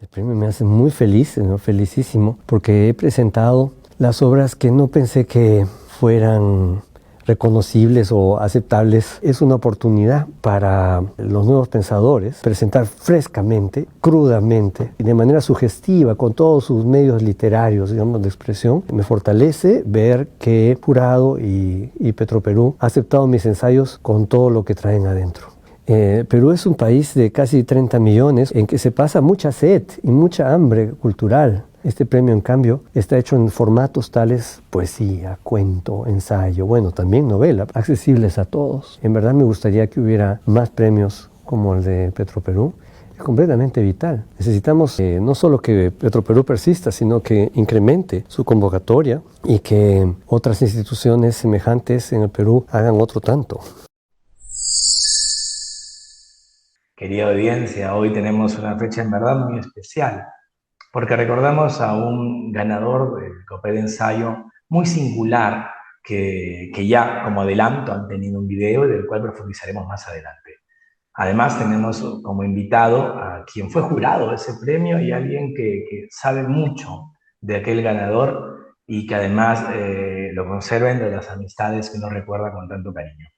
El premio me hace muy feliz, ¿no? Felicísimo, porque he presentado las obras que no pensé que fueran reconocibles o aceptables. Es una oportunidad para los nuevos pensadores presentar frescamente, crudamente y de manera sugestiva con todos sus medios literarios, digamos, de expresión. Me fortalece ver que Jurado y Petroperú ha aceptado mis ensayos con todo lo que traen adentro. Perú es un país de casi 30 millones en que se pasa mucha sed y mucha hambre cultural. Este premio, en cambio, está hecho en formatos tales: poesía, cuento, ensayo, bueno, también novela, accesibles a todos. En verdad me gustaría que hubiera más premios como el de Petroperú. Es completamente vital. Necesitamos no solo que Petroperú persista, sino que incremente su convocatoria y que otras instituciones semejantes en el Perú hagan otro tanto. Querida audiencia, hoy tenemos una fecha en verdad muy especial, porque recordamos a un ganador del Copé de Ensayo muy singular, que ya como adelanto han tenido un video del cual profundizaremos más adelante. Además tenemos como invitado a quien fue jurado de ese premio y alguien que sabe mucho de aquel ganador y que además lo conserva entre las amistades que nos recuerda con tanto cariño.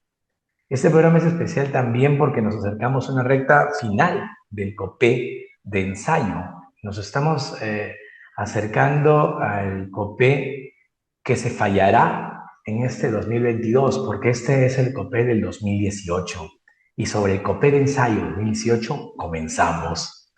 Este programa es especial también porque nos acercamos a una recta final del Copé de Ensayo. Nos estamos acercando al Copé que se fallará en este 2022, porque este es el Copé del 2018. Y sobre el Copé de Ensayo 2018 comenzamos.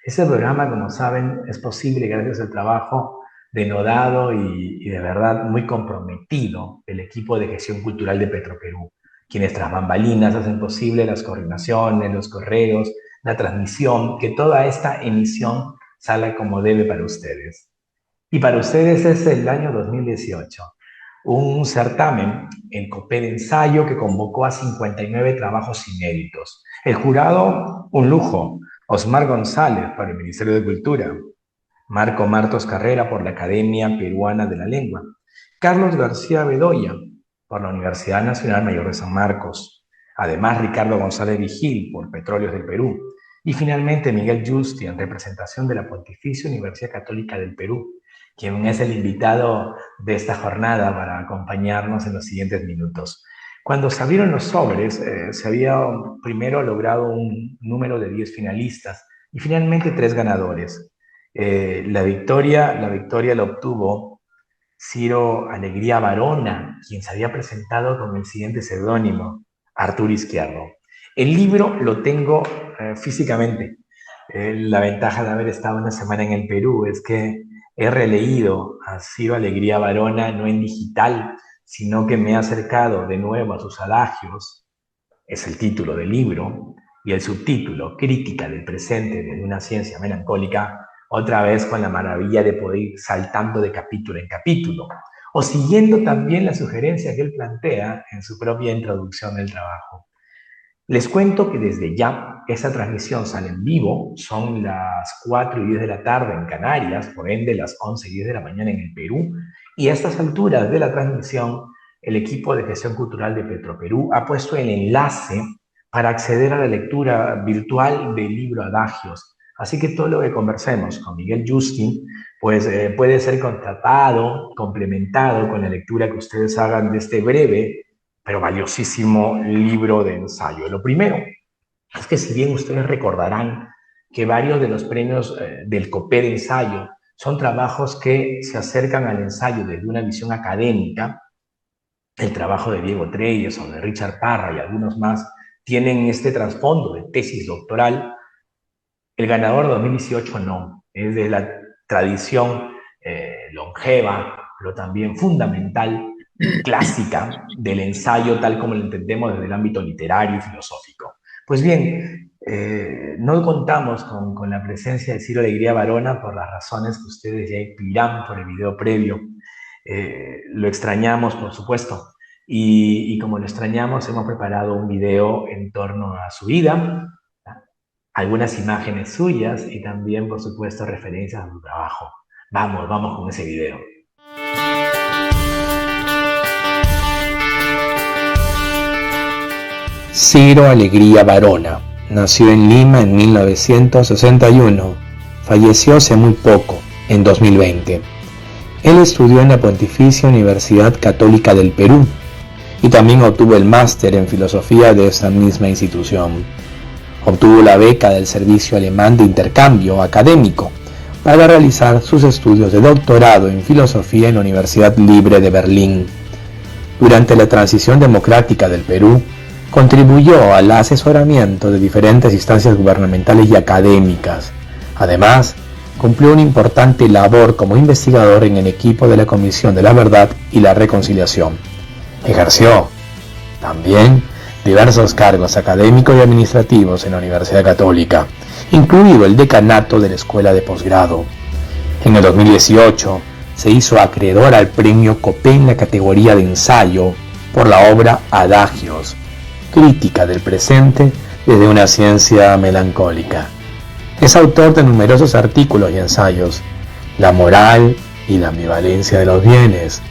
Este programa, como saben, es posible gracias al trabajo denodado y de verdad muy comprometido del equipo de gestión cultural de Petroperú, quienes tras bambalinas hacen posible las coordinaciones, los correos, la transmisión, que toda esta emisión salga como debe para ustedes. Y para ustedes es el año 2018, un certamen, el Copé de Ensayo, que convocó a 59 trabajos inéditos. El jurado, un lujo: Osmar González para el Ministerio de Cultura, Marco Martos Carrera por la Academia Peruana de la Lengua, Carlos García Bedoya por la Universidad Nacional Mayor de San Marcos, además Ricardo González Vigil por Petróleos del Perú, y finalmente Miguel Justi en representación de la Pontificia Universidad Católica del Perú, quien es el invitado de esta jornada para acompañarnos en los siguientes minutos. Cuando se abrieron los sobres, se había primero logrado un número de 10 finalistas y finalmente 3 ganadores. La victoria la obtuvo Ciro Alegría Varona, quien se había presentado con el siguiente seudónimo: Arturo Izquierdo. El libro lo tengo físicamente. La ventaja de haber estado una semana en el Perú es que he releído a Ciro Alegría Varona, no en digital, sino que me he acercado de nuevo a sus adagios. Es el título del libro, y el subtítulo: Crítica del presente de una ciencia melancólica, otra vez con la maravilla de poder ir saltando de capítulo en capítulo, o siguiendo también la sugerencia que él plantea en su propia introducción del trabajo. Les cuento que desde ya esta transmisión sale en vivo, son las 4:10 de la tarde en Canarias, por ende las 11:10 de la mañana en el Perú, y a estas alturas de la transmisión el equipo de gestión cultural de Petroperú ha puesto el enlace para acceder a la lectura virtual del libro Adagios. Así que todo lo que conversemos con Miguel Justi pues, puede ser contratado, complementado con la lectura que ustedes hagan de este breve pero valiosísimo libro de ensayo. Lo primero es que, si bien ustedes recordarán que varios de los premios del Copé de Ensayo son trabajos que se acercan al ensayo desde una visión académica, el trabajo de Diego Treyes o de Richard Parra y algunos más tienen este trasfondo de tesis doctoral. El ganador 2018 no, es de la tradición longeva, pero también fundamental, clásica del ensayo tal como lo entendemos desde el ámbito literario y filosófico. Pues bien, no contamos con la presencia de Ciro Alegría Varona por las razones que ustedes ya inspiran por el video previo. Lo extrañamos, por supuesto, y como lo extrañamos, hemos preparado un video en torno a su vida, algunas imágenes suyas y también, por supuesto, referencias a su trabajo. Vamos con ese video. Ciro Alegría Varona nació en Lima en 1961. falleció hace muy poco, en 2020. Él estudió en la Pontificia Universidad Católica del Perú y también obtuvo el máster en filosofía de esa misma institución. Obtuvo la beca del Servicio Alemán de Intercambio Académico para realizar sus estudios de doctorado en filosofía en la Universidad Libre de Berlín. Durante la transición democrática del Perú, contribuyó al asesoramiento de diferentes instancias gubernamentales y académicas. Además, cumplió una importante labor como investigador en el equipo de la Comisión de la Verdad y la Reconciliación. Ejerció también diversos cargos académicos y administrativos en la Universidad Católica, incluido el decanato de la Escuela de Posgrado. En el 2018 se hizo acreedor al premio Copé en la categoría de ensayo por la obra Adagios, crítica del presente desde una ciencia melancólica. Es autor de numerosos artículos y ensayos: La moral y la ambivalencia de los bienes,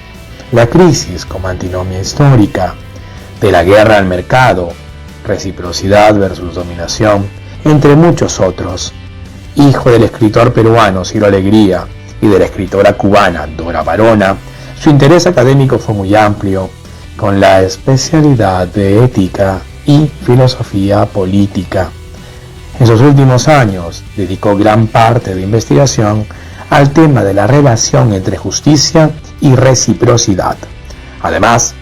La crisis como antinomia histórica, De la guerra al mercado, Reciprocidad versus dominación, entre muchos otros. Hijo del escritor peruano Ciro Alegría y de la escritora cubana Dora Varona, su interés académico fue muy amplio, con la especialidad de ética y filosofía política. En sus últimos años dedicó gran parte de investigación al tema de la relación entre justicia y reciprocidad. Además,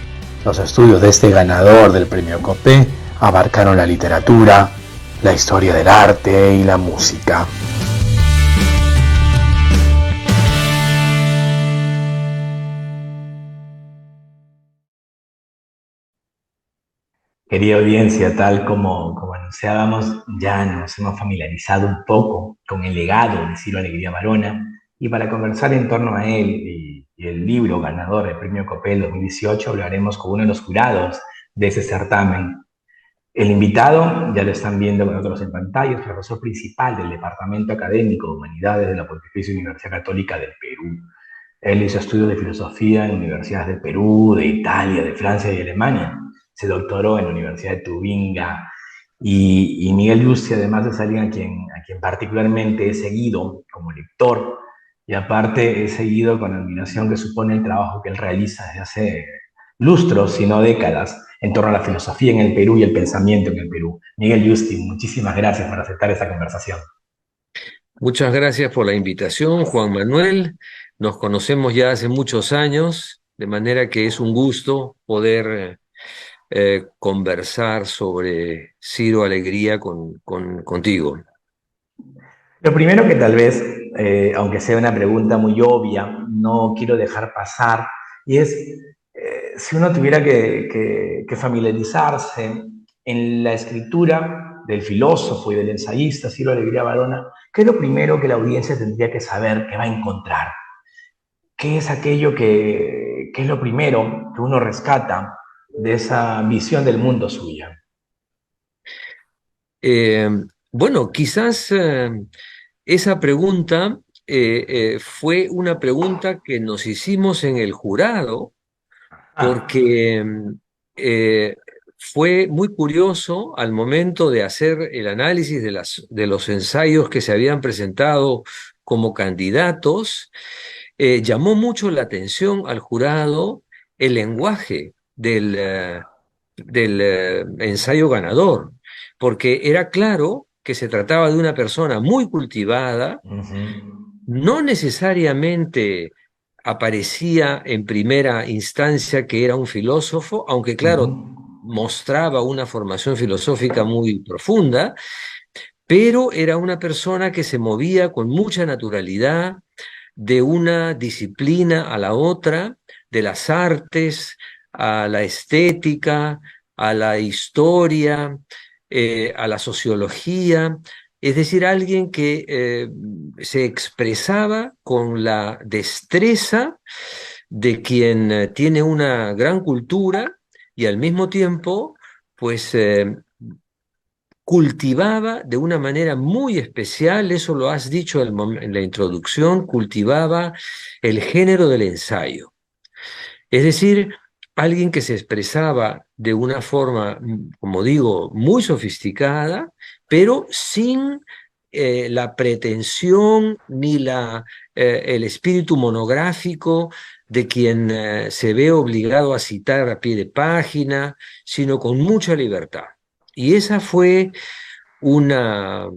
los estudios de este ganador del premio Copé abarcaron la literatura, la historia del arte y la música. Querida audiencia, tal como anunciábamos, ya nos hemos familiarizado un poco con el legado de Ciro Alegría Varona, y para conversar en torno a él y el libro ganador del Premio Copel 2018 hablaremos con uno de los jurados de ese certamen. El invitado, ya lo están viendo con nosotros en pantalla, es profesor principal del Departamento Académico de Humanidades de la Pontificia Universidad Católica del Perú. Él hizo estudios de filosofía en universidades del Perú, de Italia, de Francia y Alemania. Se doctoró en la Universidad de Tubinga. Y Miguel Yusti, además, es alguien a quien particularmente he seguido como lector, y aparte he seguido con admiración, que supone el trabajo que él realiza desde hace lustros, si no décadas, en torno a la filosofía en el Perú y el pensamiento en el Perú. Miguel Yusti, muchísimas gracias por aceptar esta conversación. Muchas gracias por la invitación, Juan Manuel. Nos conocemos ya hace muchos años, de manera que es un gusto poder conversar sobre Ciro Alegría contigo. Lo primero que tal vez, aunque sea una pregunta muy obvia, no quiero dejar pasar, y es, si uno tuviera que familiarizarse en la escritura del filósofo y del ensayista Ciro Alegría Varona, ¿qué es lo primero que la audiencia tendría que saber que va a encontrar? ¿Qué es aquello que es lo primero que uno rescata de esa visión del mundo suya? Eh, bueno, quizás esa pregunta fue una pregunta que nos hicimos en el jurado, Ah, porque fue muy curioso al momento de hacer el análisis de los ensayos que se habían presentado como candidatos. Llamó mucho la atención al jurado el lenguaje del ensayo ganador, porque era claro que se trataba de una persona muy cultivada. uh-huh, No necesariamente aparecía en primera instancia que era un filósofo, aunque uh-huh, claro, mostraba una formación filosófica muy profunda, pero era una persona que se movía con mucha naturalidad de una disciplina a la otra, de las artes a la estética, a la historia, a la sociología. Es decir, alguien que se expresaba con la destreza de quien tiene una gran cultura y al mismo tiempo, pues cultivaba de una manera muy especial, eso lo has dicho en la introducción, cultivaba el género del ensayo. Es decir, alguien que se expresaba de una forma, como digo, muy sofisticada, pero sin la pretensión ni el espíritu monográfico de quien se ve obligado a citar a pie de página, sino con mucha libertad. Y esa fue una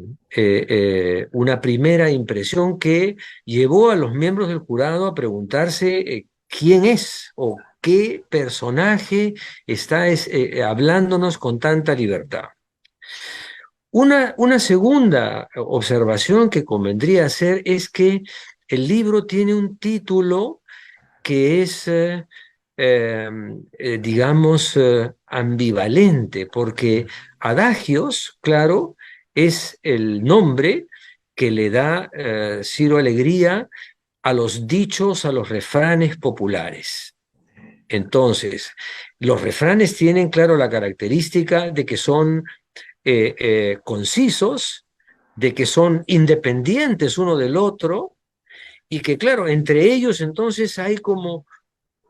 primera impresión que llevó a los miembros del jurado a preguntarse quién es o qué personaje está hablándonos con tanta libertad. Una segunda observación que convendría hacer es que el libro tiene un título que es, digamos, ambivalente, porque Adagios, claro, es el nombre que le da Ciro Alegría a los dichos, a los refranes populares. Entonces, los refranes tienen, claro, la característica de que son concisos, de que son independientes uno del otro, y que, claro, entre ellos entonces hay como,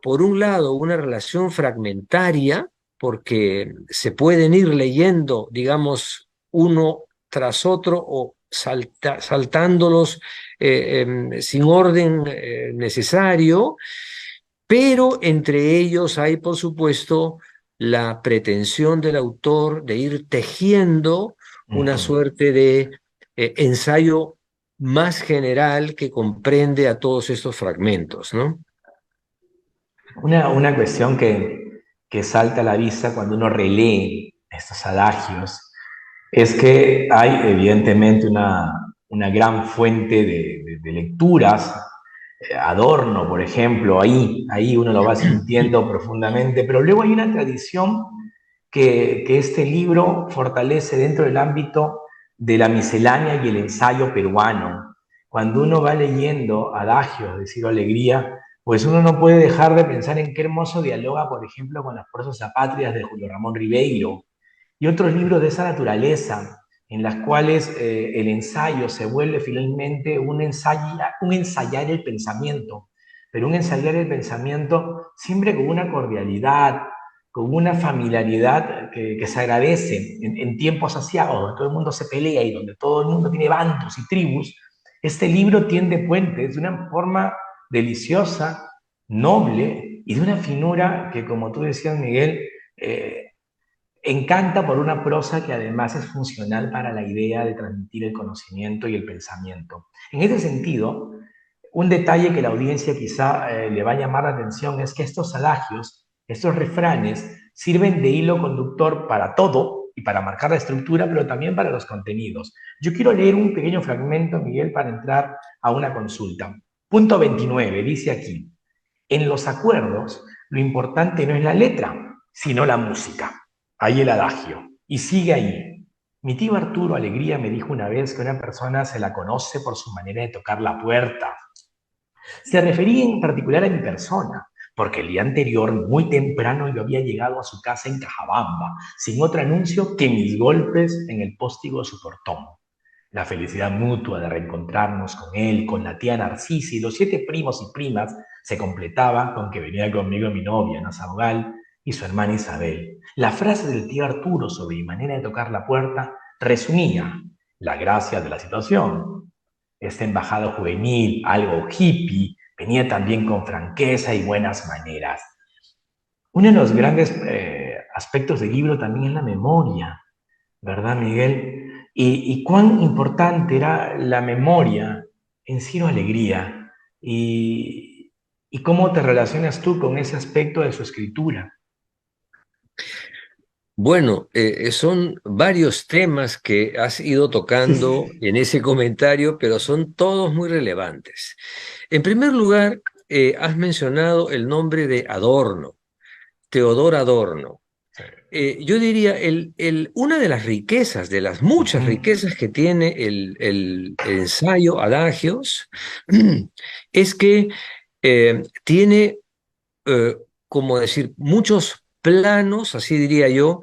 por un lado, una relación fragmentaria, porque se pueden ir leyendo, digamos, uno tras otro o saltándolos sin orden necesario, pero entre ellos hay, por supuesto, la pretensión del autor de ir tejiendo una suerte de ensayo más general que comprende a todos estos fragmentos, ¿no? Una cuestión que salta a la vista cuando uno relee estos adagios es que hay evidentemente una gran fuente de lecturas. Adorno, por ejemplo, ahí uno lo va sintiendo profundamente, pero luego hay una tradición que este libro fortalece dentro del ámbito de la miscelánea y el ensayo peruano. Cuando uno va leyendo adagios de Ciro Alegría, pues uno no puede dejar de pensar en qué hermoso dialoga, por ejemplo, con las fuerzas apátridas de Julio Ramón Ribeiro y otros libros de esa naturaleza, en las cuales el ensayo se vuelve finalmente un ensayar el pensamiento, pero un ensayar el pensamiento siempre con una cordialidad, con una familiaridad que se agradece en tiempos asiagos, donde todo el mundo se pelea y donde todo el mundo tiene bandos y tribus. Este libro tiende puentes de una forma deliciosa, noble y de una finura que, como tú decías, Miguel, encanta por una prosa que además es funcional para la idea de transmitir el conocimiento y el pensamiento. En ese sentido, un detalle que la audiencia quizá le va a llamar la atención es que estos adagios, estos refranes, sirven de hilo conductor para todo y para marcar la estructura, pero también para los contenidos. Yo quiero leer un pequeño fragmento, Miguel, para entrar a una consulta. Punto 29, dice aquí: en los acuerdos, lo importante no es la letra, sino la música. Ahí el adagio. Y sigue ahí. Mi tío Arturo Alegría me dijo una vez que una persona se la conoce por su manera de tocar la puerta. Se refería en particular a mi persona, porque el día anterior, muy temprano, yo había llegado a su casa en Cajabamba, sin otro anuncio que mis golpes en el póstigo de su portón. La felicidad mutua de reencontrarnos con él, con la tía Narcisa y los 7 primos y primas se completaba con que venía conmigo mi novia, Ana Sabogal, y su hermana Isabel. La frase del tío Arturo sobre mi manera de tocar la puerta resumía la gracia de la situación. Esta embajada juvenil, algo hippie, venía también con franqueza y buenas maneras. Uno de los grandes aspectos del libro también es la memoria, ¿verdad, Miguel? Y cuán importante era la memoria en Ciro Alegría y cómo te relacionas tú con ese aspecto de su escritura. Bueno, son varios temas que has ido tocando en ese comentario, pero son todos muy relevantes. En primer lugar, has mencionado el nombre de Adorno, Teodor Adorno. Yo diría, una de las riquezas, de las muchas riquezas que tiene el ensayo Adagios, es que tiene, como decir, muchos planos, así diría yo,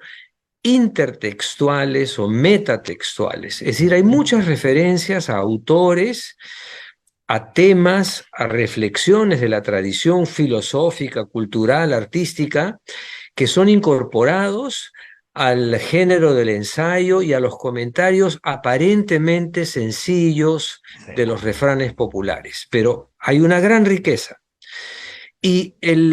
intertextuales o metatextuales. Es decir, hay muchas referencias a autores, a temas, a reflexiones de la tradición filosófica, cultural, artística, que son incorporados al género del ensayo y a los comentarios aparentemente sencillos Sí. de los refranes populares, pero hay una gran riqueza. Y el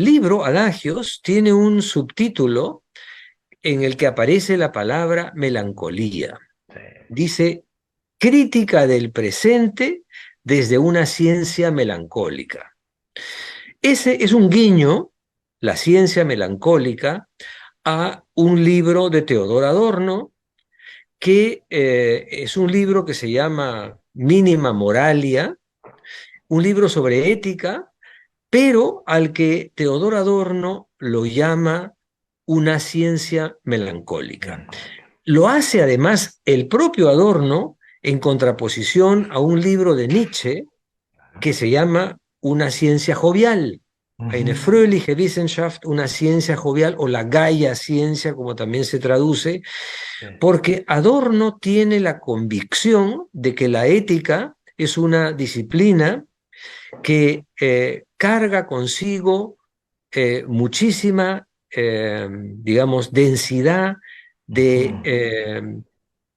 libro, Adagios, tiene un subtítulo en el que aparece la palabra melancolía. Sí. Dice, crítica del presente desde una ciencia melancólica. Ese es un guiño, la ciencia melancólica, a un libro de Teodor Adorno, que es un libro que se llama Mínima Moralia, un libro sobre ética, pero al que Teodor Adorno lo llama una ciencia melancólica. Melancólica. Lo hace además el propio Adorno en contraposición a un libro de Nietzsche que se llama Una ciencia jovial. Eine fröhliche Wissenschaft, una ciencia jovial, o la Gaia ciencia, como también se traduce, Sí. porque Adorno tiene la convicción de que la ética es una disciplina que carga consigo muchísima, digamos, densidad de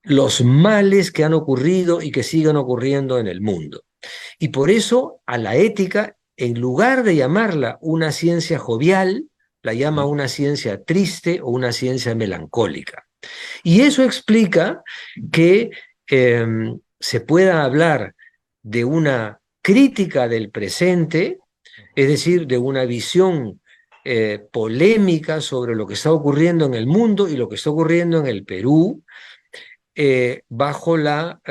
los males que han ocurrido y que siguen ocurriendo en el mundo. Y por eso a la ética, en lugar de llamarla una ciencia jovial, la llama una ciencia triste o una ciencia melancólica. Y eso explica que se pueda hablar de una crítica del presente, es decir, de una visión polémica sobre lo que está ocurriendo en el mundo y lo que está ocurriendo en el Perú, bajo la,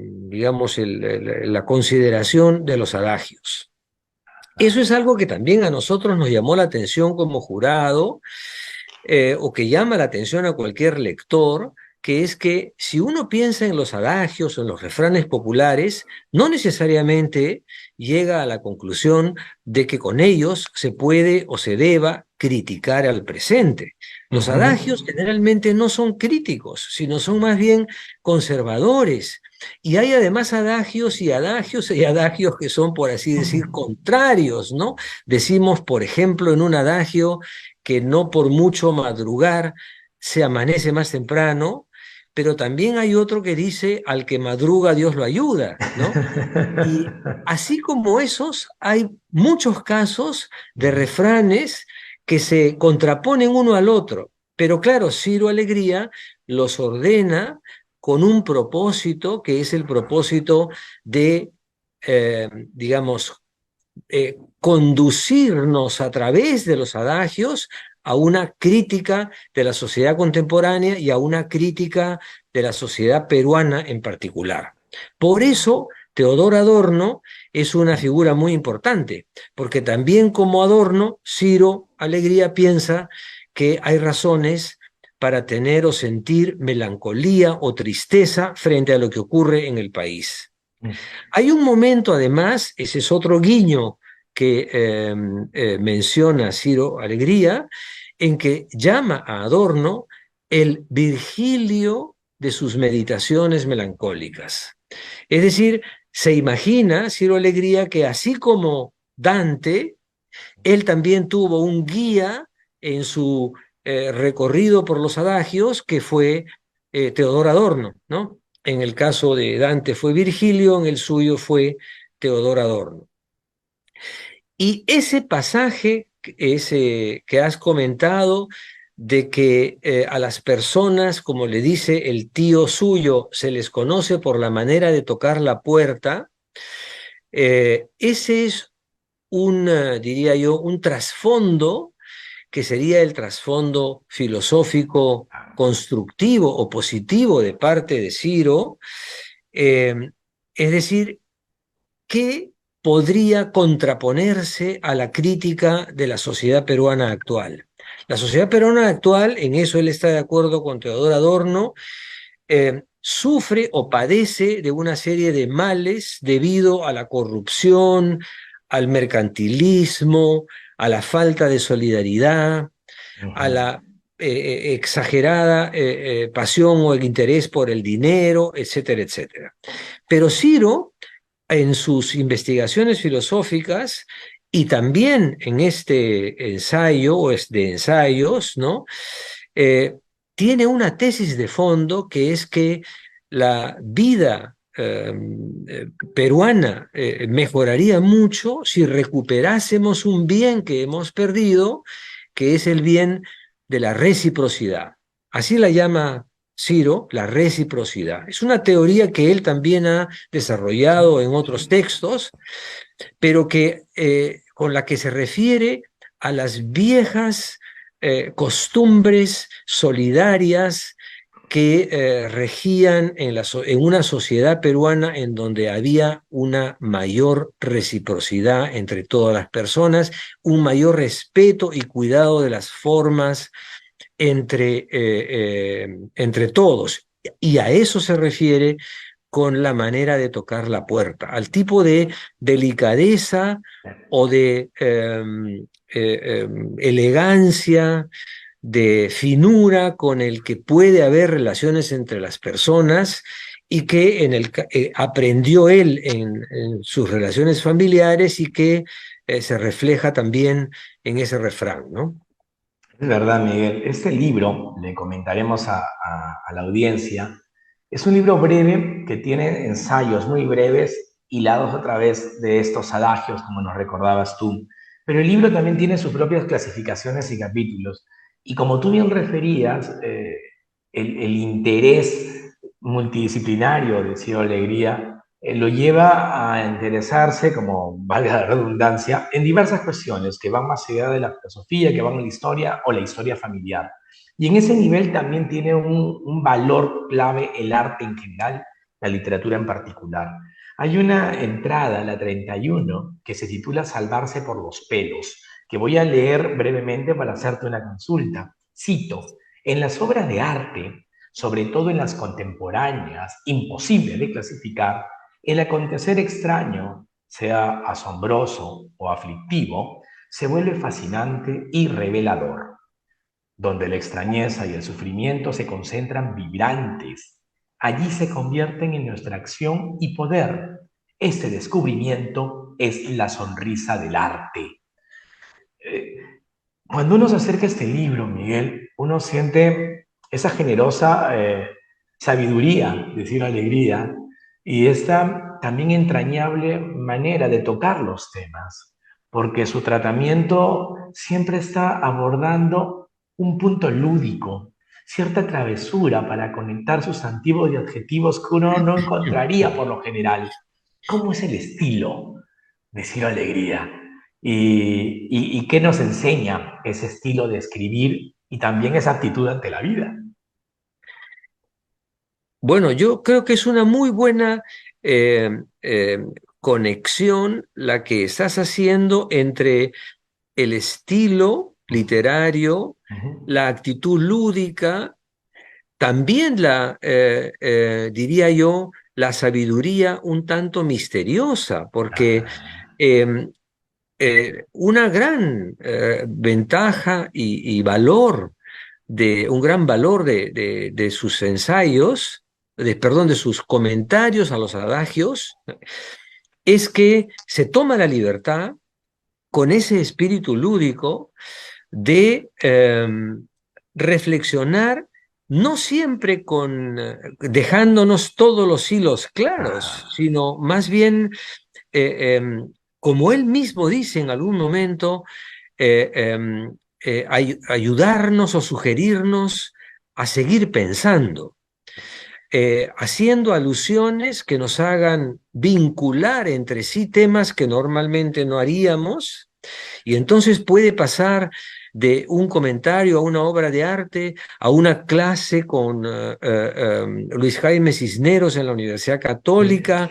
digamos, la consideración de los adagios. Eso es algo que también a nosotros nos llamó la atención como jurado, o que llama la atención a cualquier lector, que es que si uno piensa en los adagios o en los refranes populares, no necesariamente llega a la conclusión de que con ellos se puede o se deba criticar al presente. Los adagios generalmente no son críticos, sino son más bien conservadores. Y hay además adagios y adagios y adagios que son, por así decir, contrarios, ¿no? Decimos, por ejemplo, en un adagio que no por mucho madrugar se amanece más temprano, pero también hay otro que dice, al que madruga Dios lo ayuda, ¿no? Y así como esos, hay muchos casos de refranes que se contraponen uno al otro. Pero claro, Ciro Alegría los ordena con un propósito, que es el propósito de, digamos, conducirnos a través de los adagios a una crítica de la sociedad contemporánea y a una crítica de la sociedad peruana en particular. Por eso, Teodor Adorno es una figura muy importante, porque también como Adorno, Ciro Alegría piensa que hay razones para tener o sentir melancolía o tristeza frente a lo que ocurre en el país. Hay un momento, además, ese es otro guiño que menciona Ciro Alegría, en que llama a Adorno el Virgilio de sus meditaciones melancólicas. Es decir, se imagina Ciro Alegría que así como Dante, él también tuvo un guía en su recorrido por los adagios que fue Teodor Adorno, ¿no? En el caso de Dante fue Virgilio, en el suyo fue Teodor Adorno. Y ese pasaje, ese que has comentado, de que a las personas, como le dice el tío suyo, se les conoce por la manera de tocar la puerta, ese es diría yo, un trasfondo que sería el trasfondo filosófico constructivo o positivo de parte de Ciro, es decir, que podría contraponerse a la crítica de la sociedad peruana actual. La sociedad peruana actual, en eso él está de acuerdo con Teodor Adorno, sufre o padece de una serie de males debido a la corrupción, al mercantilismo, a la falta de solidaridad, a la exagerada pasión o el interés por el dinero, etcétera, etcétera. Pero Ciro, en sus investigaciones filosóficas Y también en este ensayo, o es de ensayos, ¿no? Eh, Tiene una tesis de fondo que es que la vida peruana mejoraría mucho si recuperásemos un bien que hemos perdido, que es el bien de la reciprocidad. Así la llama Ciro, la reciprocidad. Es una teoría que él también ha desarrollado en otros textos, pero que, con la que se refiere a las viejas costumbres solidarias que regían en una sociedad peruana en donde había una mayor reciprocidad entre todas las personas, un mayor respeto y cuidado de las formas entre todos. Y a eso se refiere con la manera de tocar la puerta, al tipo de delicadeza o de elegancia, de finura con el que puede haber relaciones entre las personas y que aprendió él en sus relaciones familiares y que se refleja también en ese refrán, ¿no? Es verdad, Miguel. Este libro, le comentaremos a la audiencia, es un libro breve que tiene ensayos muy breves, hilados otra vez de estos adagios, como nos recordabas tú. Pero el libro también tiene sus propias clasificaciones y capítulos. Y como tú bien referías, el interés multidisciplinario de Cielo Alegría lo lleva a interesarse, como valga la redundancia, en diversas cuestiones que van más allá de la filosofía, que van en la historia o la historia familiar. Y en ese nivel también tiene un valor clave el arte en general, la literatura en particular. Hay una entrada, la 31, que se titula Salvarse por los pelos, que voy a leer brevemente para hacerte una consulta. Cito, en las obras de arte, sobre todo en las contemporáneas, imposible de clasificar, el acontecer extraño, sea asombroso o aflictivo, se vuelve fascinante y revelador, donde la extrañeza y el sufrimiento se concentran vibrantes. Allí se convierten en nuestra acción y poder. Este descubrimiento es la sonrisa del arte. Eh, Cuando uno se acerca a este libro, Miguel, uno siente esa generosa sabiduría, decir alegría, y esta también entrañable manera de tocar los temas, porque su tratamiento siempre está abordando un punto lúdico, cierta travesura para conectar sustantivos y adjetivos que uno no encontraría por lo general. ¿Cómo es el estilo de Ciro Alegría? ¿Y qué nos enseña ese estilo de escribir y también esa actitud ante la vida? Bueno, yo creo que es una muy buena eh, eh, conexión la que estás haciendo entre el estilo literario, Ujú. la actitud lúdica, también diría yo, la sabiduría un tanto misteriosa, porque Ah, eh, una gran ventaja y valor un gran valor de sus ensayos, perdón, de sus comentarios a los adagios, es que se toma la libertad con ese espíritu lúdico de reflexionar, no siempre dejándonos todos los hilos claros, ah, sino más bien, como él mismo dice en algún momento, ayudarnos o sugerirnos a seguir pensando, haciendo alusiones que nos hagan vincular entre sí temas que normalmente no haríamos, y entonces puede pasar de un comentario a una obra de arte, a una clase con Luis Jaime Cisneros en la Universidad Católica,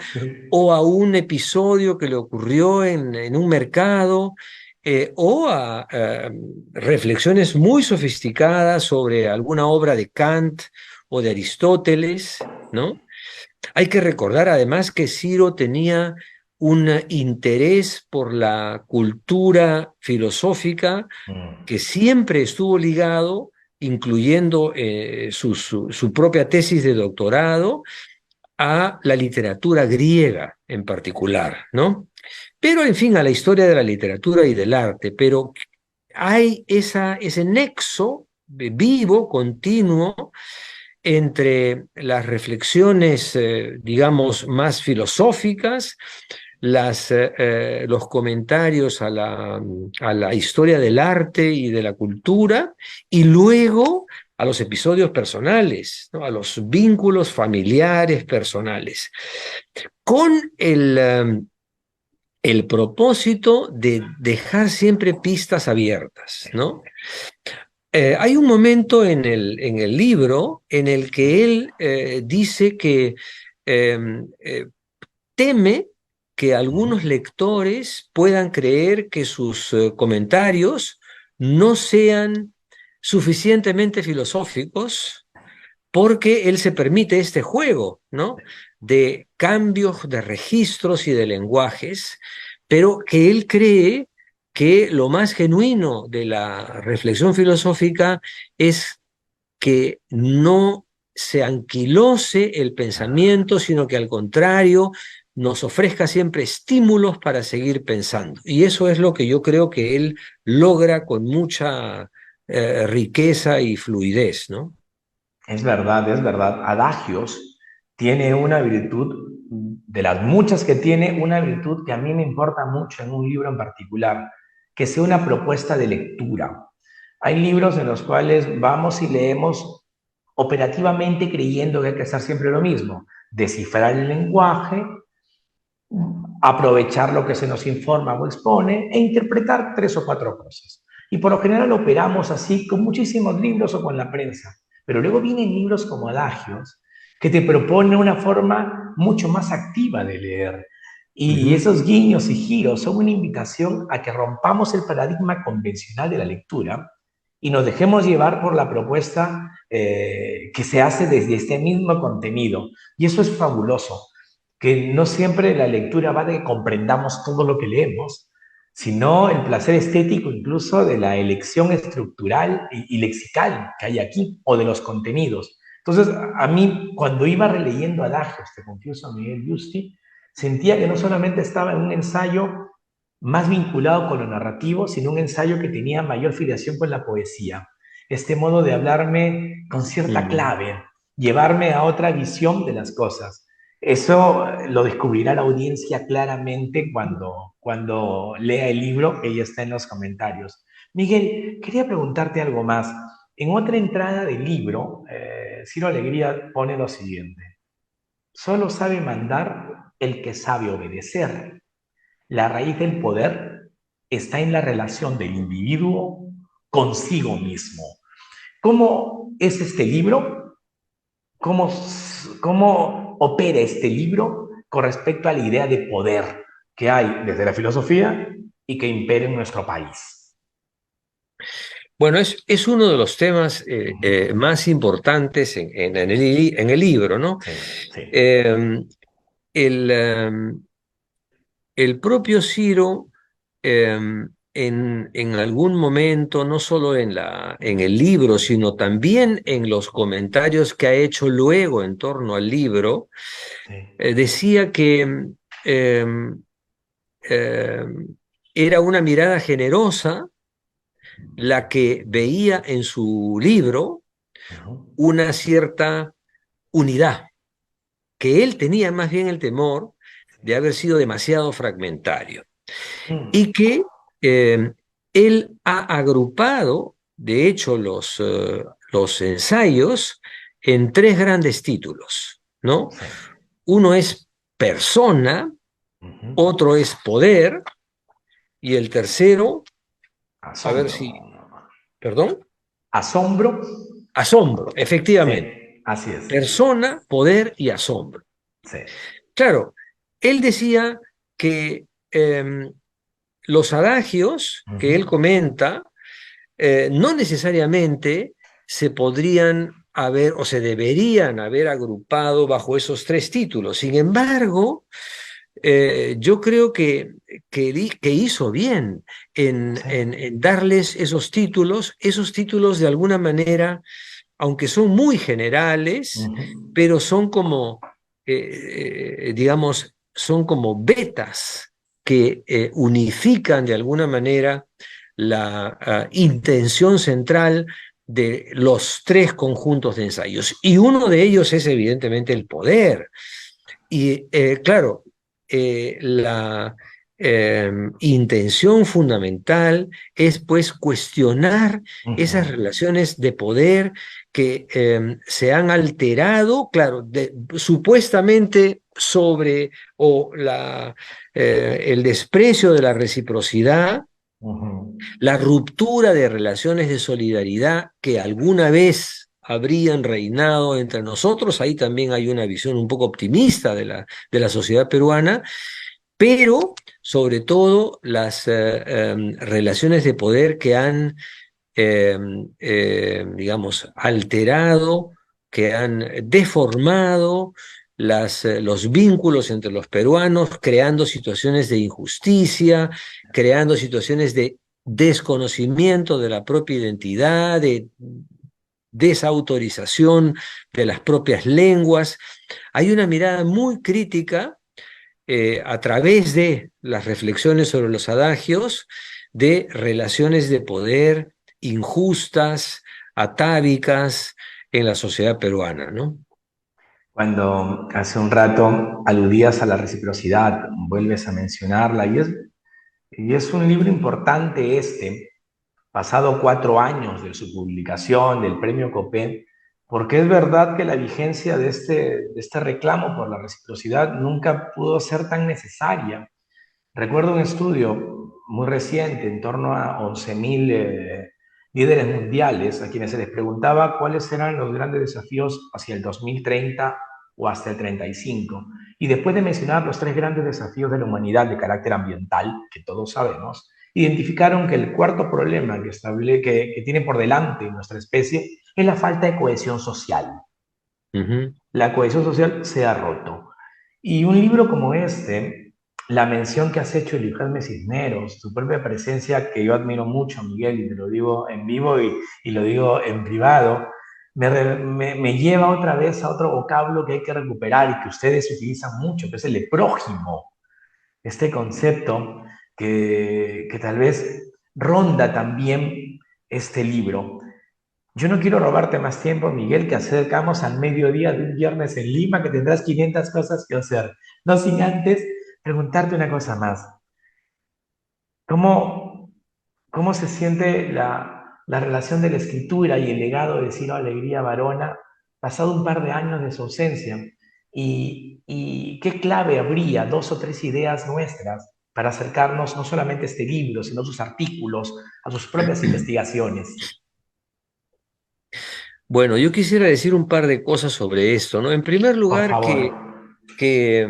o a un episodio que le ocurrió en un mercado, o a reflexiones muy sofisticadas sobre alguna obra de Kant o de Aristóteles, ¿no? Hay que recordar además que Ciro tenía un interés por la cultura filosófica mm, que siempre estuvo ligado, incluyendo su propia tesis de doctorado, a la literatura griega en particular, ¿no? Pero, en fin, a la historia de la literatura y del arte, pero hay ese nexo vivo, continuo, entre las reflexiones, digamos, más filosóficas, los comentarios a la historia del arte y de la cultura, y luego a los episodios personales, ¿no? A los vínculos familiares personales, con el propósito de dejar siempre pistas abiertas, ¿no? Hay un momento en el libro en el que él dice que teme que algunos lectores puedan creer que sus comentarios no sean suficientemente filosóficos porque él se permite este juego, ¿no? De cambios de registros y de lenguajes, pero que él cree que lo más genuino de la reflexión filosófica es que no se anquilose el pensamiento, sino que al contrario nos ofrezca siempre estímulos para seguir pensando. Y eso es lo que yo creo que él logra con mucha riqueza y fluidez, ¿no? Es verdad, es verdad. Adagios tiene una virtud, de las muchas que tiene, una virtud que a mí me importa mucho en un libro en particular, que sea una propuesta de lectura. Hay libros en los cuales vamos y leemos operativamente creyendo que hay que hacer siempre lo mismo, descifrar el lenguaje, aprovechar lo que se nos informa o expone e interpretar 3 o 4 cosas. Y por lo general operamos así con muchísimos libros o con la prensa. Pero luego vienen libros como Adagios que te proponen una forma mucho más activa de leer. Y esos guiños y giros son una invitación a que rompamos el paradigma convencional de la lectura y nos dejemos llevar por la propuesta que se hace desde este mismo contenido. Y eso es fabuloso, que no siempre la lectura va de que comprendamos todo lo que leemos, sino el placer estético incluso de la elección estructural y lexical que hay aquí, o de los contenidos. Entonces, a mí, cuando iba releyendo Adagios, te confieso, a Miguel Yusti, sentía que no solamente estaba en un ensayo más vinculado con lo narrativo, sino un ensayo que tenía mayor filiación con la poesía. Este modo de hablarme con cierta clave, llevarme a otra visión de las cosas. Eso lo descubrirá la audiencia claramente cuando lea el libro, ella está en los comentarios. Miguel, quería preguntarte algo más. En otra entrada del libro, Ciro Alegría pone lo siguiente: solo sabe mandar el que sabe obedecer. La raíz del poder está en la relación del individuo consigo mismo. ¿Cómo es este libro? ¿Cómo opera este libro con respecto a la idea de poder que hay desde la filosofía y que impera en nuestro país? Bueno, es uno de los temas más importantes en el libro, ¿no? Sí, sí. El propio Ciro, en algún momento, no solo en el libro, sino también en los comentarios que ha hecho luego en torno al libro, decía que era una mirada generosa la que veía en su libro una cierta unidad, que él tenía más bien el temor de haber sido demasiado fragmentario, y que él ha agrupado, de hecho, los ensayos en 3 grandes títulos, ¿no? Uno es persona, otro es poder, y el tercero, Asombro. a ver si... ¿Perdón? Asombro. Asombro, efectivamente. Sí, así es. Persona, poder y asombro. Sí. Claro, él decía que los adagios que él comenta no necesariamente se podrían haber o se deberían haber agrupado bajo esos 3 títulos. Sin embargo, yo creo que hizo bien en darles esos títulos de alguna manera, aunque son muy generales, pero son como digamos, son como vetas que unifican de alguna manera la intención central de los tres conjuntos de ensayos. Y uno de ellos es evidentemente el poder. Y claro, la intención fundamental es pues cuestionar esas relaciones de poder que se han alterado, claro, supuestamente sobre el desprecio de la reciprocidad, la ruptura de relaciones de solidaridad que alguna vez habrían reinado entre nosotros. Ahí también hay una visión un poco optimista de la sociedad peruana, pero sobre todo las relaciones de poder que han, digamos, alterado, que han deformado los vínculos entre los peruanos, creando situaciones de injusticia, creando situaciones de desconocimiento de la propia identidad, de desautorización de las propias lenguas. Hay una mirada muy crítica a través de las reflexiones sobre los adagios de relaciones de poder injustas, atávicas en la sociedad peruana, ¿no? Cuando hace un rato aludías a la reciprocidad, vuelves a mencionarla, y es un libro importante pasado 4 años de su publicación, del premio Copé, porque es verdad que la vigencia de este reclamo por la reciprocidad nunca pudo ser tan necesaria. Recuerdo un estudio muy reciente, en torno a 11.000 líderes mundiales, a quienes se les preguntaba cuáles eran los grandes desafíos hacia el 2030 o hasta el 35. Y después de mencionar los 3 grandes desafíos de la humanidad de carácter ambiental, que todos sabemos, identificaron que el cuarto problema que tiene por delante nuestra especie es la falta de cohesión social. La cohesión social se ha roto. Y un libro como la mención que has hecho de Luis Jaime Cisneros, su propia presencia, que yo admiro mucho, Miguel, y te lo digo en vivo y lo digo en privado, me lleva otra vez a otro vocablo que hay que recuperar y que ustedes utilizan mucho, que es el de prójimo. Este concepto que tal vez ronda también este libro. Yo no quiero robarte más tiempo, Miguel, que acercamos al mediodía de un viernes en Lima, que tendrás 500 cosas que hacer. No sin antes preguntarte una cosa más. ¿Cómo, cómo se siente la relación de la escritura y el legado de Ciro Alegría Varona pasado un par de años de su ausencia? ¿Y qué clave habría, 2 o 3 ideas nuestras para acercarnos no solamente a este libro, sino a sus artículos, a sus propias investigaciones? Bueno, yo quisiera decir un par de cosas sobre esto, ¿no? En primer Por lugar, favor. que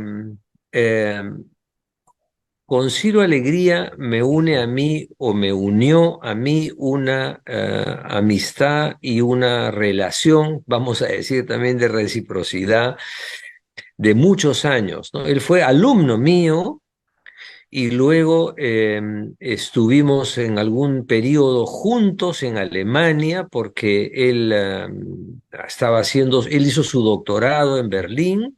eh, con Ciro Alegría me une a mí, o me unió a mí, una amistad y una relación, vamos a decir también de reciprocidad, de muchos años, ¿no? Él fue alumno mío y luego estuvimos en algún periodo juntos en Alemania porque él él hizo su doctorado en Berlín.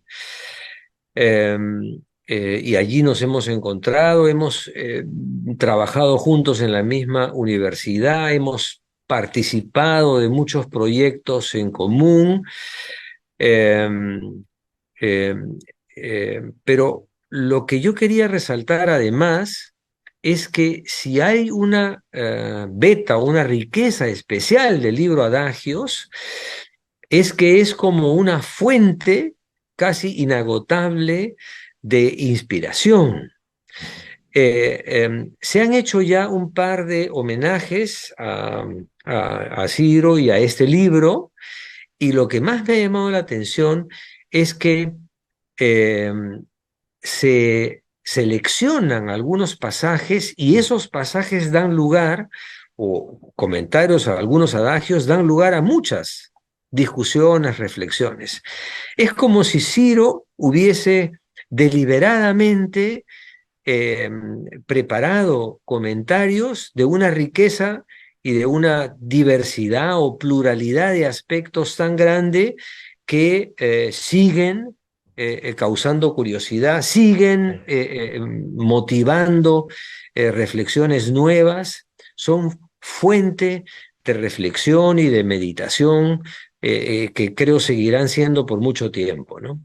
Y allí nos hemos encontrado, hemos trabajado juntos en la misma universidad, hemos participado de muchos proyectos en común, eh, eh, pero lo que yo quería resaltar además es que si hay una beta o una riqueza especial del libro Adagios, es que es como una fuente casi inagotable de inspiración. Se han hecho ya un par de homenajes a Ciro y a este libro, y lo que más me ha llamado la atención es que se seleccionan algunos pasajes y esos pasajes dan lugar, o comentarios a algunos adagios, dan lugar a muchas discusiones, reflexiones. Es como si Ciro hubiese deliberadamente preparado comentarios de una riqueza y de una diversidad o pluralidad de aspectos tan grande que siguen causando curiosidad, siguen motivando reflexiones nuevas, son fuente de reflexión y de meditación que creo seguirán siendo por mucho tiempo, ¿no?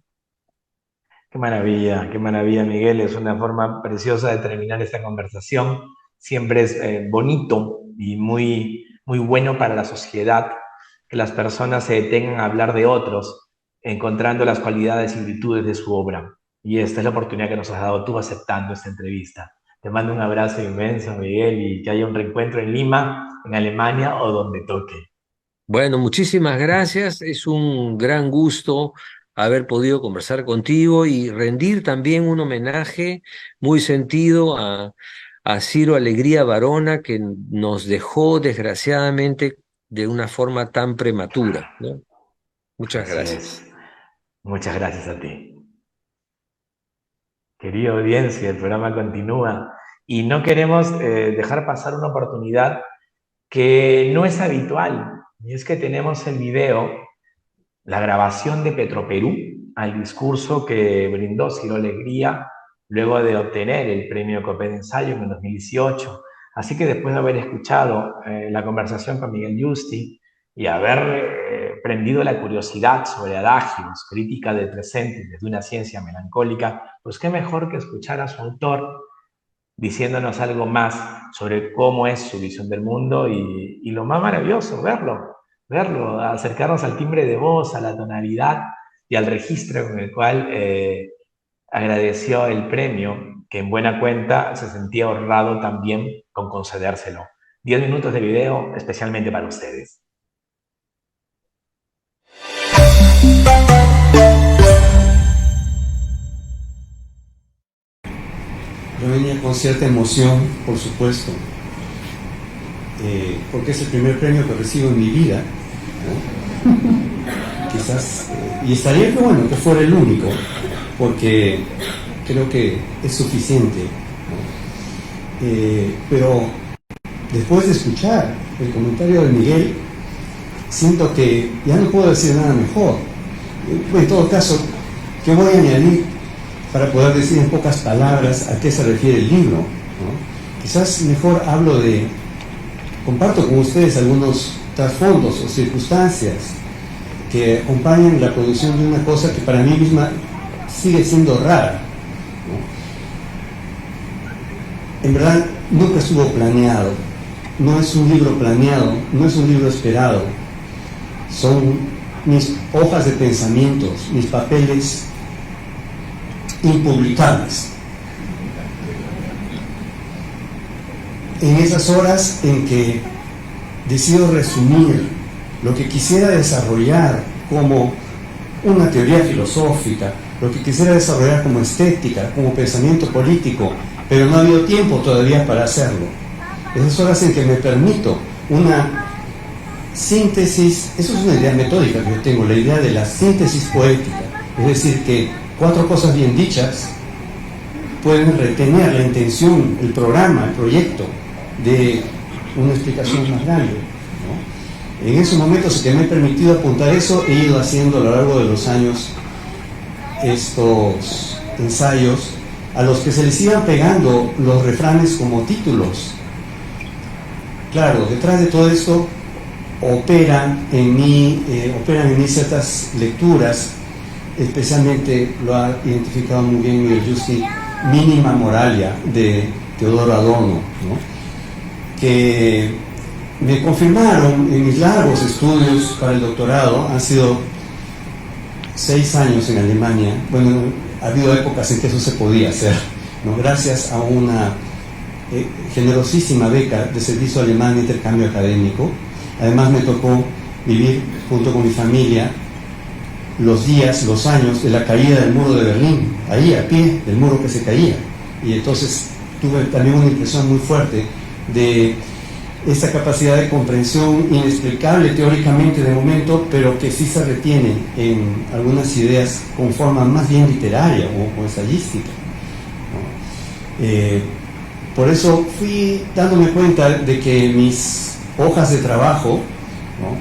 Qué maravilla, Miguel. Es una forma preciosa de terminar esta conversación. Siempre es bonito y muy bueno para la sociedad que las personas se detengan a hablar de otros, encontrando las cualidades y virtudes de su obra. Y esta es la oportunidad que nos has dado tú aceptando esta entrevista. Te mando un abrazo inmenso, Miguel, y que haya un reencuentro en Lima, en Alemania o donde toque. Bueno, muchísimas gracias. Es un gran gusto haber podido conversar contigo y rendir también un homenaje muy sentido a Ciro Alegría Varona, que nos dejó desgraciadamente de una forma tan prematura, ¿no? Muchas Así gracias. es. Muchas gracias a ti. Querida audiencia, el programa continúa y no queremos dejar pasar una oportunidad que no es habitual. Y es que tenemos el video, la grabación de Petroperú al discurso que brindó Ciro Alegría luego de obtener el premio Copé de Ensayo en el 2018. Así que después de haber escuchado la conversación con Miguel Yusti y haber prendido la curiosidad sobre adagios, crítica del presente desde una ciencia melancólica, pues qué mejor que escuchar a su autor diciéndonos algo más sobre cómo es su visión del mundo y lo más maravilloso, verlo, acercarnos al timbre de voz, a la tonalidad y al registro con el cual agradeció el premio, que en buena cuenta se sentía honrado también con concedérselo. 10 minutos de video especialmente para ustedes. Yo venía con cierta emoción, por supuesto, porque es el primer premio que recibo en mi vida, ¿no? Quizás, y estaría que bueno que fuera el único, porque creo que es suficiente, ¿no? Pero después de escuchar el comentario de Miguel, siento que ya no puedo decir nada mejor. En todo caso, ¿qué voy a añadir para poder decir en pocas palabras a qué se refiere el libro, ¿no? Quizás mejor comparto con ustedes algunos trasfondos o circunstancias que acompañan la producción de una cosa que para mí misma sigue siendo rara, ¿no? En verdad, nunca estuvo planeado, no es un libro planeado, no es un libro esperado, son mis hojas de pensamientos, mis papeles impublicables. En esas horas en que decido resumir lo que quisiera desarrollar como una teoría filosófica, lo que quisiera desarrollar como estética, como pensamiento político, pero no ha habido tiempo todavía para hacerlo. Esas horas en que me permito una síntesis, eso es una idea metódica que yo tengo, la idea de la síntesis poética, es decir, que 4 cosas bien dichas pueden retener la intención, el programa, el proyecto de una explicación más grande, ¿no? En esos momentos que me he permitido apuntar eso, he ido haciendo a lo largo de los años estos ensayos a los que se les iban pegando los refranes como títulos. Claro, detrás de todo esto operan en mí ciertas lecturas, especialmente lo ha identificado muy bien Miguel Yusti, Mínima Moralia de Teodoro Adorno, ¿no? Que me confirmaron en mis largos estudios para el doctorado. Han sido 6 años en Alemania. Bueno, ha habido épocas en que eso se podía hacer, ¿no? Gracias a una generosísima beca de servicio alemán de intercambio académico. Además me tocó vivir junto con mi familia los días, los años de la caída del muro de Berlín, ahí a pie del muro que se caía. Y entonces tuve también una impresión muy fuerte de esta capacidad de comprensión inexplicable teóricamente de momento, pero que sí se retiene en algunas ideas con forma más bien literaria o ensayística, ¿no? Por eso fui dándome cuenta de que mis hojas de trabajo, ¿no?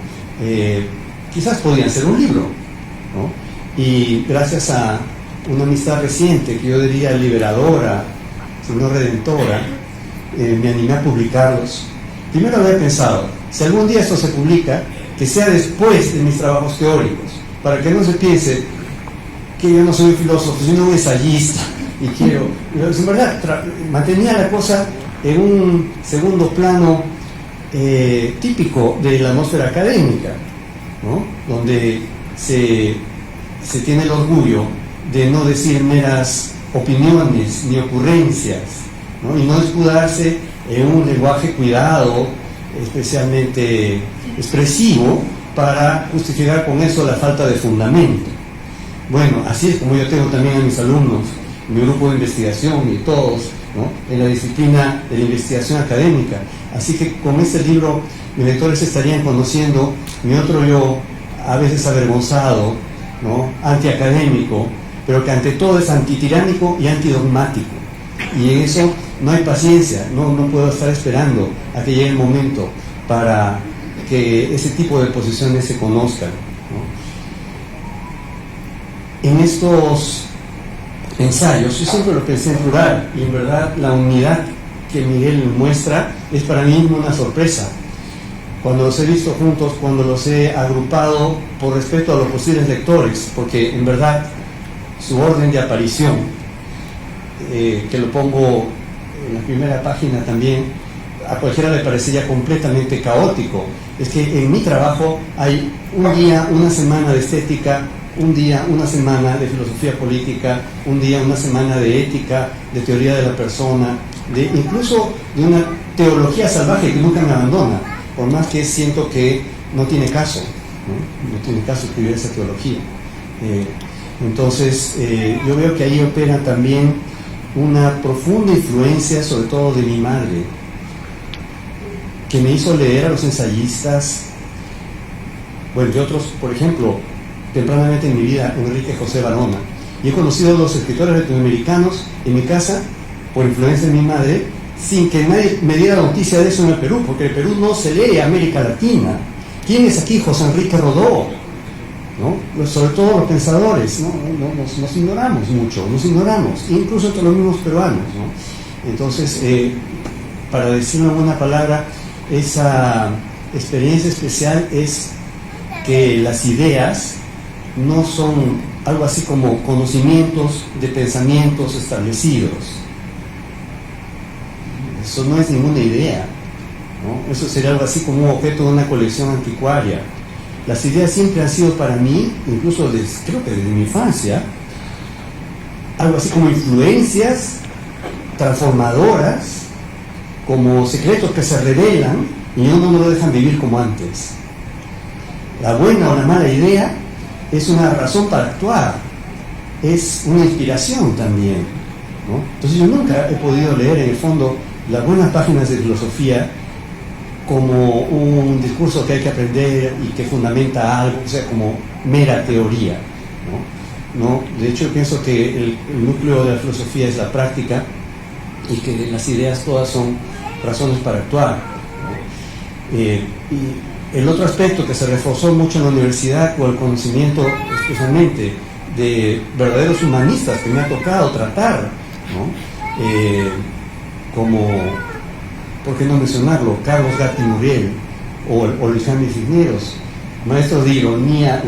Quizás podían ser un libro, ¿no? Y gracias a una amistad reciente, que yo diría liberadora, si no redentora, me animé a publicarlos. Primero había pensado, si algún día esto se publica, que sea después de mis trabajos teóricos, para que no se piense que yo no soy un filósofo, sino un ensayista, y quiero... En verdad, mantenía la cosa en un segundo plano típico de la atmósfera académica, ¿no? Donde se tiene el orgullo de no decir meras opiniones ni ocurrencias, ¿no? Y no escudarse en un lenguaje cuidado, especialmente expresivo, para justificar con eso la falta de fundamento. Bueno, así es como yo tengo también a mis alumnos, mi grupo de investigación y todos, ¿no?, en la disciplina de la investigación académica. Así que con este libro mis lectores estarían conociendo mi otro yo, a veces avergonzado, ¿no?, antiacadémico, pero que ante todo es antitiránico y antidogmático. Y en eso no hay paciencia, no puedo estar esperando a que llegue el momento para que ese tipo de posiciones se conozcan, ¿no? En estos ensayos, yo siempre lo pensé en plural, y en verdad la unidad que Miguel muestra es para mí una sorpresa. Cuando los he visto juntos, cuando los he agrupado por respeto a los posibles lectores, porque en verdad su orden de aparición, que lo pongo en la primera página también, a cualquiera le parecería completamente caótico. Es que en mi trabajo hay un día, una semana de estética, un día, una semana de filosofía política, un día, una semana de ética, de teoría de la persona, incluso de una teología salvaje que nunca me abandona, por más que siento que no tiene caso, no tiene caso escribir esa teología. Entonces, yo veo que ahí opera también una profunda influencia, sobre todo de mi madre, que me hizo leer a los ensayistas, bueno, de otros, por ejemplo, tempranamente en mi vida, Enrique José Barona. Y he conocido a los escritores latinoamericanos en mi casa, por influencia de mi madre, sin que nadie me diera noticia de eso en el Perú, porque en el Perú no se lee América Latina. ¿Quién es aquí? José Enrique Rodó, ¿no? Sobre todo los pensadores, ¿no? Nos ignoramos mucho, nos ignoramos, incluso entre los mismos peruanos, ¿no? Entonces, para decir una buena palabra, esa experiencia especial es que las ideas no son algo así como conocimientos de pensamientos establecidos. Eso no es ninguna idea, ¿no? Eso sería algo así como un objeto de una colección anticuaria. Las ideas siempre han sido para mí, incluso creo que desde mi infancia, algo así como influencias transformadoras, como secretos que se revelan y no lo dejan vivir como antes. La buena o la mala idea es una razón para actuar, es una inspiración también, ¿no? Entonces yo nunca he podido leer en el fondo las buenas páginas de filosofía como un discurso que hay que aprender y que fundamenta algo, o sea, como mera teoría, ¿no? De hecho, yo pienso que el núcleo de la filosofía es la práctica y que las ideas todas son razones para actuar, ¿no? Y el otro aspecto que se reforzó mucho en la universidad con el conocimiento, especialmente de verdaderos humanistas que me ha tocado tratar, ¿no? Como, ¿por qué no mencionarlo? Carlos Gatti Muriel o Luis Jaime Cisneros, maestros de ironía.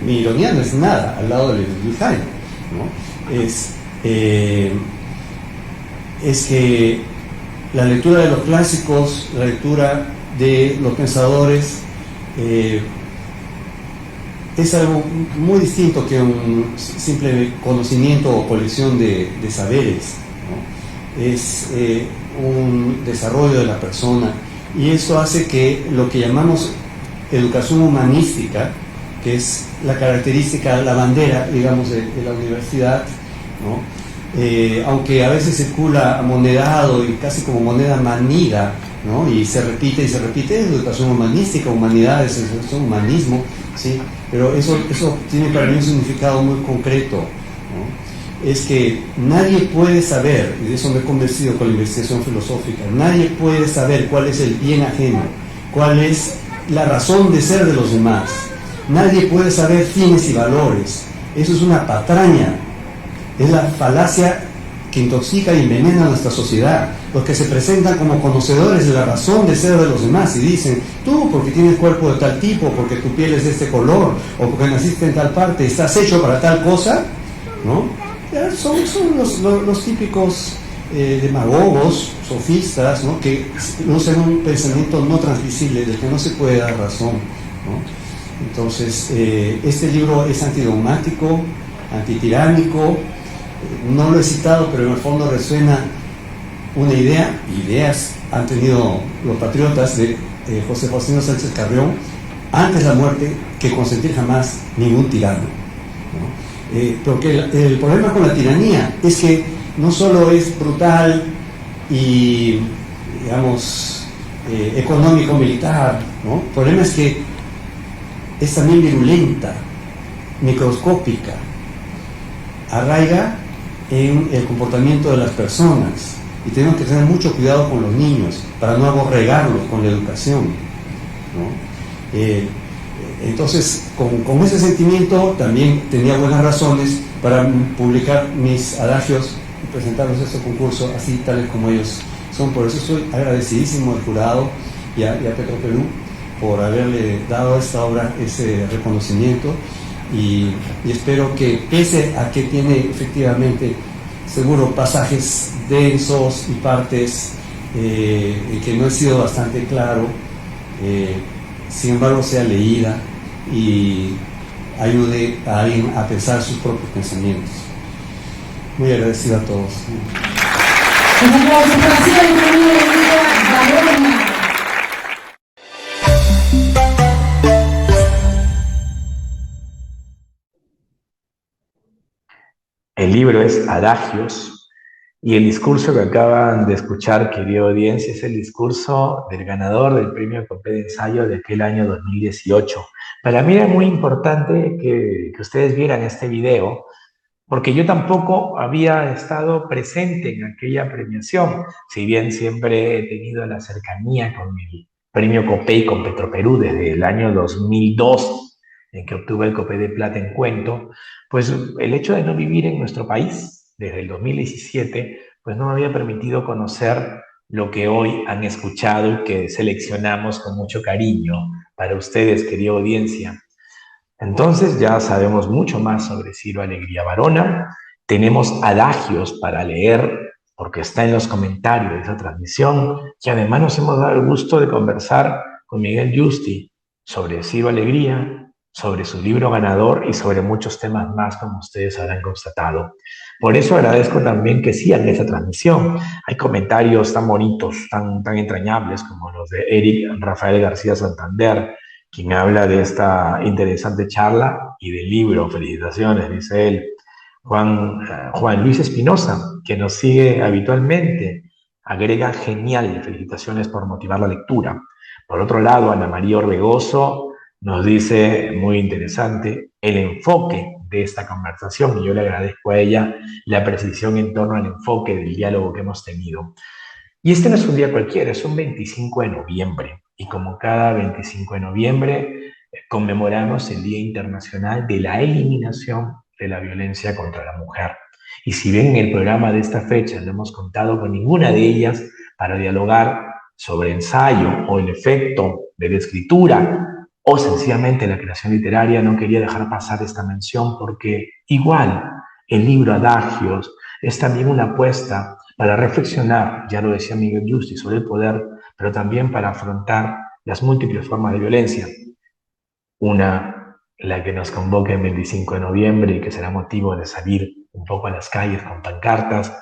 Mi ironía no es nada al lado de Luis Jaime, ¿no? Es que la lectura de los clásicos, la lectura de los pensadores, es algo muy distinto que un simple conocimiento o colección de saberes, ¿no? Es un desarrollo de la persona, y eso hace que lo que llamamos educación humanística, que es la característica, la bandera, digamos, de la universidad, ¿no? Aunque a veces circula amonedado y casi como moneda manida, ¿no? Y se repite, es educación humanística, humanidades, es humanismo, ¿sí? Pero eso tiene para mí un significado muy concreto, ¿no? Es que nadie puede saber, y de eso me he convencido con la investigación filosófica, nadie puede saber cuál es el bien ajeno, cuál es la razón de ser de los demás. Nadie puede saber fines y valores. Eso es una patraña Es la falacia que intoxica y envenena a nuestra sociedad. Los que se presentan como conocedores de la razón de ser de los demás y dicen, tú porque tienes cuerpo de tal tipo, porque tu piel es de este color, o porque naciste en tal parte, estás hecho para tal cosa, ¿no? Son los típicos demagogos, sofistas, ¿no? Que usan un pensamiento no transmisible, del que no se puede dar razón, ¿no? Entonces, este libro es antidogmático, antitiránico. No lo he citado, pero en el fondo resuena una idea, ideas han tenido los patriotas de José Faustino Sánchez Carrión, antes la muerte, que consentir jamás ningún tirano, ¿no? Porque el problema con la tiranía es que no solo es brutal y, digamos, económico-militar, ¿no? El problema es que es también virulenta, microscópica, arraiga en el comportamiento de las personas, y tenemos que tener mucho cuidado con los niños para no aborregarlos con la educación, ¿no? Entonces, con ese sentimiento también tenía buenas razones para publicar mis adagios y presentarlos a este concurso así, tales como ellos son. Por eso estoy agradecidísimo al jurado y a Petroperú por haberle dado a esta obra ese reconocimiento, y espero que, pese a que tiene efectivamente seguro pasajes densos y partes que no he sido bastante claro, sin embargo sea leída y ayude a alguien a pensar sus propios pensamientos. Muy agradecido a todos. El libro es Adagios, y el discurso que acaban de escuchar, querida audiencia, es el discurso del ganador del premio Copé de Ensayo de aquel año 2018. Para mí era muy importante que ustedes vieran este video, porque yo tampoco había estado presente en aquella premiación, si bien siempre he tenido la cercanía con el premio Copé y con Petroperú desde el año 2002, en que obtuve el Copé de Plata en cuento. Pues el hecho de no vivir en nuestro país desde el 2017, pues no me había permitido conocer lo que hoy han escuchado y que seleccionamos con mucho cariño para ustedes, querida audiencia. Entonces ya sabemos mucho más sobre Ciro Alegría Varona. Tenemos adagios para leer, porque está en los comentarios de esa transmisión, y además nos hemos dado el gusto de conversar con Miguel Yusti sobre Ciro Alegría, sobre su libro ganador y sobre muchos temas más, como ustedes habrán constatado. Por eso agradezco también que sigan esa transmisión. Hay comentarios tan bonitos, tan entrañables, como los de Eric Rafael García Santander, quien habla de esta interesante charla y del libro. Felicitaciones, dice él. Juan Luis Espinosa, que nos sigue habitualmente, agrega: genial, felicitaciones por motivar la lectura. Por otro lado, Ana María Orbegoso nos dice, muy interesante, el enfoque de esta conversación, y yo le agradezco a ella la precisión en torno al enfoque del diálogo que hemos tenido. Y este no es un día cualquiera, es un 25 de noviembre. Y como cada 25 de noviembre, conmemoramos el Día Internacional de la Eliminación de la Violencia contra la Mujer. Y si bien en el programa de esta fecha no hemos contado con ninguna de ellas para dialogar sobre ensayo o el efecto de la escritura o sencillamente la creación literaria, no quería dejar pasar esta mención, porque igual el libro Adagios es también una apuesta para reflexionar, ya lo decía Miguel Yusti, sobre el poder, pero también para afrontar las múltiples formas de violencia. Una, la que nos convoca el 25 de noviembre y que será motivo de salir un poco a las calles con pancartas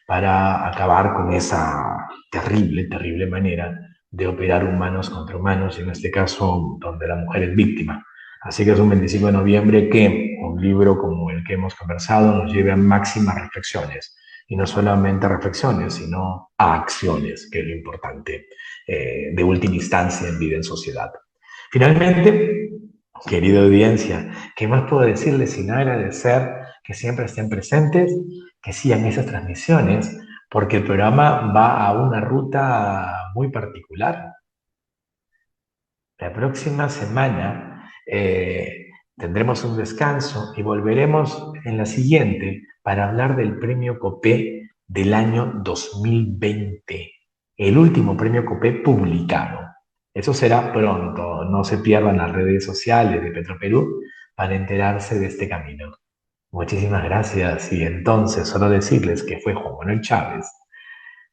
para acabar con esa terrible manera de operar humanos contra humanos, y en este caso donde la mujer es víctima. Así que es un 25 de noviembre que un libro como el que hemos conversado nos lleve a máximas reflexiones. Y no solamente a reflexiones, sino a acciones, que es lo importante de última instancia en vida en sociedad. Finalmente, querida audiencia, ¿qué más puedo decirles sino agradecer que siempre estén presentes, que sigan esas transmisiones, porque el programa va a una ruta muy particular? La próxima semana tendremos un descanso y volveremos en la siguiente para hablar del premio COPE del año 2020, el último premio COPE publicado. Eso será pronto, no se pierdan las redes sociales de Petroperú para enterarse de este camino. Muchísimas gracias y entonces solo decirles que fue Juan Manuel Chávez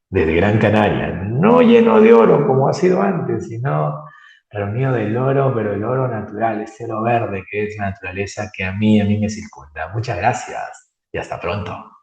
desde Gran Canaria, no lleno de oro como ha sido antes, sino reunido del oro, pero el oro natural, ese oro verde que es la naturaleza que a mí me circunda. Muchas gracias y hasta pronto.